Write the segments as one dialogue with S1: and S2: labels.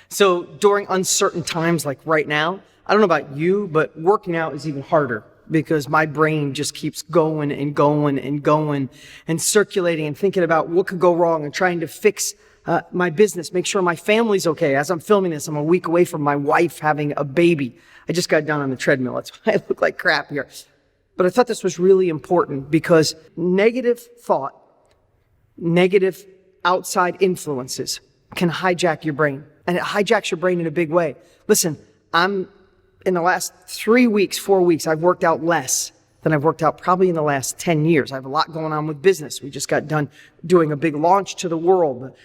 S1: So during uncertain times like right now, I don't know about you, but working out is even harder because my brain just keeps going and going and going and circulating and thinking about what could go wrong and trying to fix my business, make sure my family's okay. As I'm filming this, I'm a week away from my wife having a baby. I just got done on the treadmill. That's why I look like crap here. But I thought this was really important because negative thought, negative outside influences can hijack your brain. And it hijacks your brain in a big way. Listen, in the last 3 weeks, 4 weeks, I've worked out less than I've worked out probably in the last 10 years. I have a lot going on with business. We just got done doing a big launch to the world.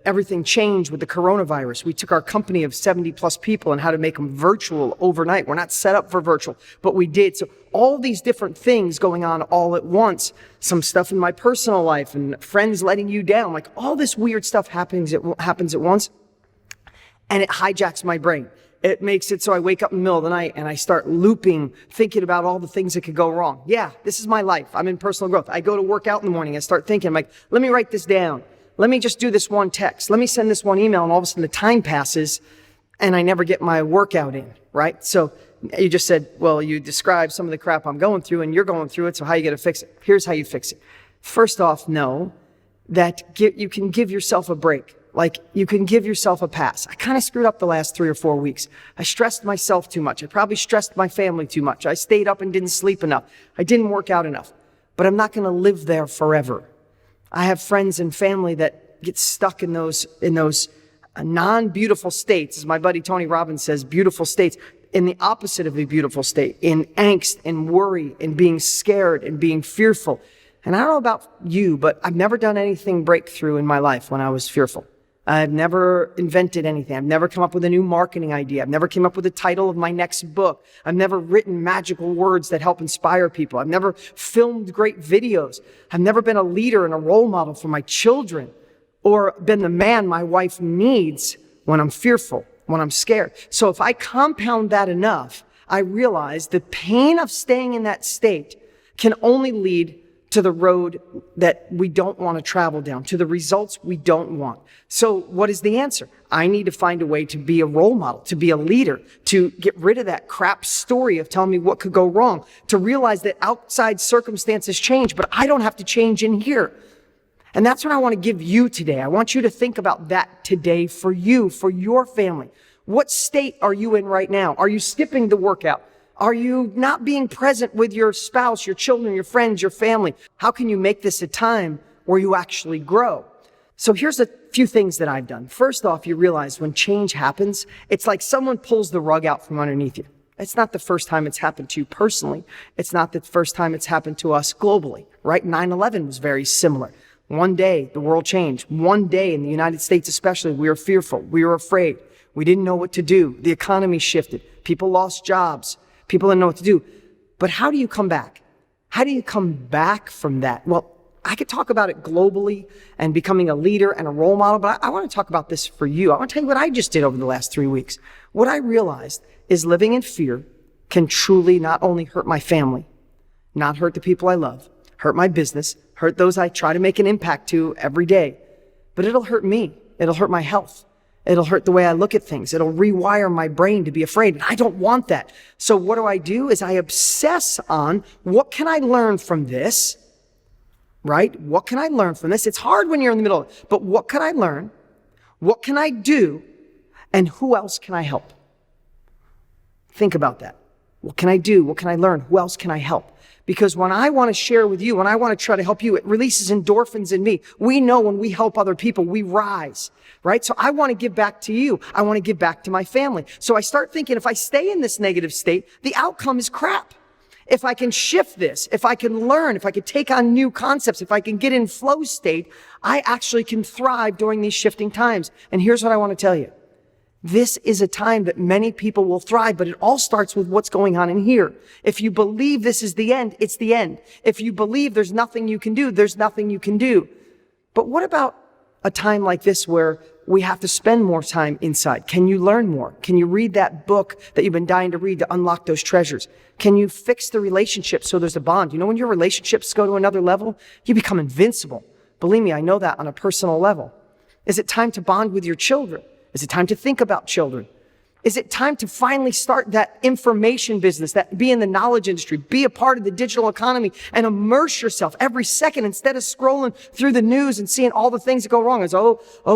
S1: Everything changed with the coronavirus. We took our company of 70 plus people and how to make them virtual overnight. We're not set up for virtual, but we did. So all these different things going on all at once, some stuff in my personal life and friends letting you down, like all this weird stuff happens at once, and it hijacks my brain. It makes it so I wake up in the middle of the night and I start looping, thinking about all the things that could go wrong. Yeah, this is my life. I'm in personal growth. I go to work out in the morning. I start thinking, I'm like, let me write this down. Let me just do this one text. Let me send this one email. And all of a sudden the time passes and I never get my workout in, right? So you just said, well, you described some of the crap I'm going through and you're going through it. So how are you going to fix it? Here's how you fix it. First off, know that you can give yourself a break. Like, you can give yourself a pass. I kind of screwed up the last 3 or 4 weeks. I stressed myself too much. I probably stressed my family too much. I stayed up and didn't sleep enough. I didn't work out enough. But I'm not going to live there forever. I have friends and family that get stuck in those non-beautiful states, as my buddy Tony Robbins says, beautiful states, in the opposite of a beautiful state, in angst and worry and being scared and being fearful. And I don't know about you, but I've never done anything breakthrough in my life when I was fearful. I've never invented anything. I've never come up with a new marketing idea. I've never came up with the title of my next book. I've never written magical words that help inspire people. I've never filmed great videos. I've never been a leader and a role model for my children or been the man my wife needs when I'm fearful, when I'm scared. So if I compound that enough, I realize the pain of staying in that state can only lead to the road that we don't want to travel down, to the results we don't want. So what is the answer? I need to find a way to be a role model, to be a leader, to get rid of that crap story of telling me what could go wrong, to realize that outside circumstances change, but I don't have to change in here. And that's what I want to give you today. I want you to think about that today for you, for your family. What state are you in right now? Are you skipping the workout? Are you not being present with your spouse, your children, your friends, your family? How can you make this a time where you actually grow? So here's a few things that I've done. First off, you realize when change happens, it's like someone pulls the rug out from underneath you. It's not the first time it's happened to you personally. It's not the first time it's happened to us globally, right? 9/11 was very similar. One day, the world changed. One day in the United States especially, we were fearful. We were afraid. We didn't know what to do. The economy shifted. People lost jobs. People didn't know what to do. But how do you come back? How do you come back from that? Well, I could talk about it globally and becoming a leader and a role model, but I want to talk about this for you. I want to tell you what I just did over the last 3 weeks. What I realized is living in fear can truly not only hurt my family, not hurt the people I love, hurt my business, hurt those I try to make an impact to every day, but it'll hurt me. It'll hurt my health. It'll hurt the way I look at things. It'll rewire my brain to be afraid. And I don't want that. So what do? Is I obsess on what can I learn from this, right? What can I learn from this? It's hard when you're in the middle of it, but what can I learn? What can I do? And who else can I help? Think about that. What can I do? What can I learn? Who else can I help? Because when I want to share with you, when I want to try to help you, it releases endorphins in me. We know when we help other people, we rise, right? So I want to give back to you. I want to give back to my family. So I start thinking, if I stay in this negative state, the outcome is crap. If I can shift this, if I can learn, if I can take on new concepts, if I can get in flow state, I actually can thrive during these shifting times. And here's what I want to tell you. This is a time that many people will thrive, but it all starts with what's going on in here. If you believe this is the end, it's the end. If you believe there's nothing you can do, there's nothing you can do. But what about a time like this where we have to spend more time inside? Can you learn more? Can you read that book that you've been dying to read to unlock those treasures? Can you fix the relationship so there's a bond? You know, when your relationships go to another level, you become invincible. Believe me, I know that on a personal level. Is it time to bond with your children? Is it time to think about children? Is it time to finally start that information business, that be in the knowledge industry, be a part of the digital economy, and immerse yourself every second instead of scrolling through the news and seeing all the things that go wrong? As,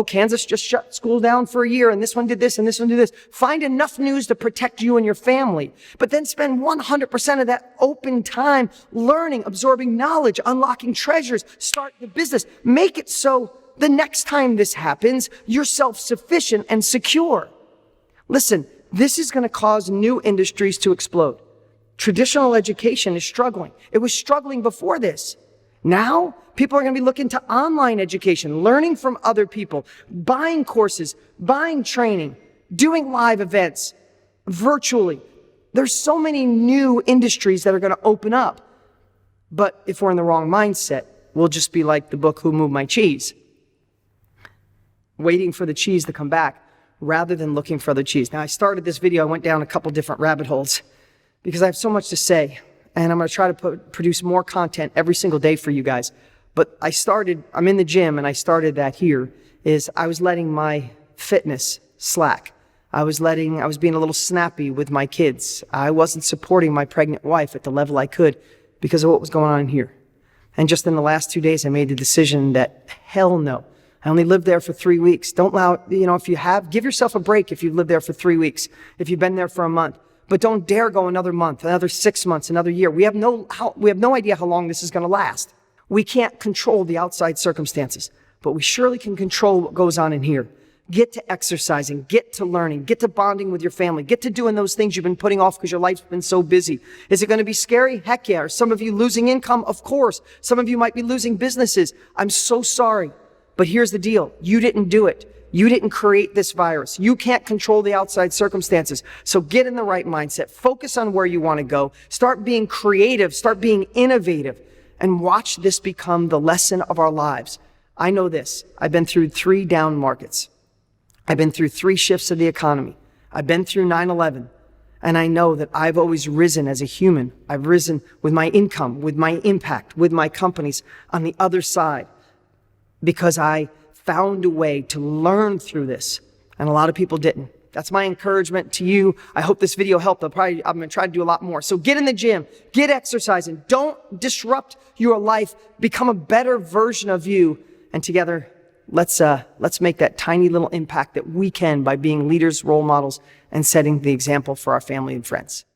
S1: Kansas just shut school down for a year, and this one did this, and this one did this. Find enough news to protect you and your family, but then spend 100% of that open time learning, absorbing knowledge, unlocking treasures, start the business. Make it so the next time this happens, you're self-sufficient and secure. Listen, this is going to cause new industries to explode. Traditional education is struggling. It was struggling before this. Now, people are going to be looking to online education, learning from other people, buying courses, buying training, doing live events virtually. There's so many new industries that are going to open up. But if we're in the wrong mindset, we'll just be like the book, Who Moved My Cheese? Waiting for the cheese to come back, rather than looking for other cheese. Now, I started this video, I went down a couple different rabbit holes because I have so much to say, and I'm going to try to produce more content every single day for you guys. But I'm in the gym, and I started that here, is I was letting my fitness slack. I was being a little snappy with my kids. I wasn't supporting my pregnant wife at the level I could because of what was going on here. And just in the last 2 days, I made the decision that hell no. I only lived there for 3 weeks. Don't allow, give yourself a break if you've lived there for 3 weeks, if you've been there for a month. But don't dare go another month, another 6 months, another year. We have no idea how long this is going to last. We can't control the outside circumstances, but we surely can control what goes on in here. Get to exercising, get to learning, get to bonding with your family, get to doing those things you've been putting off because your life's been so busy. Is it going to be scary? Heck yeah. Are some of you losing income? Of course. Some of you might be losing businesses. I'm so sorry. But here's the deal. You didn't do it. You didn't create this virus. You can't control the outside circumstances. So get in the right mindset. Focus on where you want to go. Start being creative. Start being innovative. And watch this become the lesson of our lives. I know this. I've been through 3 down markets. I've been through 3 shifts of the economy. I've been through 9/11. And I know that I've always risen as a human. I've risen with my income, with my impact, with my companies on the other side, because I found a way to learn through this, and a lot of people didn't. That's my encouragement to you. I hope this video helped. I'm going to try to do a lot more. So get in the gym, get exercising. Don't disrupt your life. Become a better version of you. And together, let's make that tiny little impact that we can by being leaders, role models, and setting the example for our family and friends.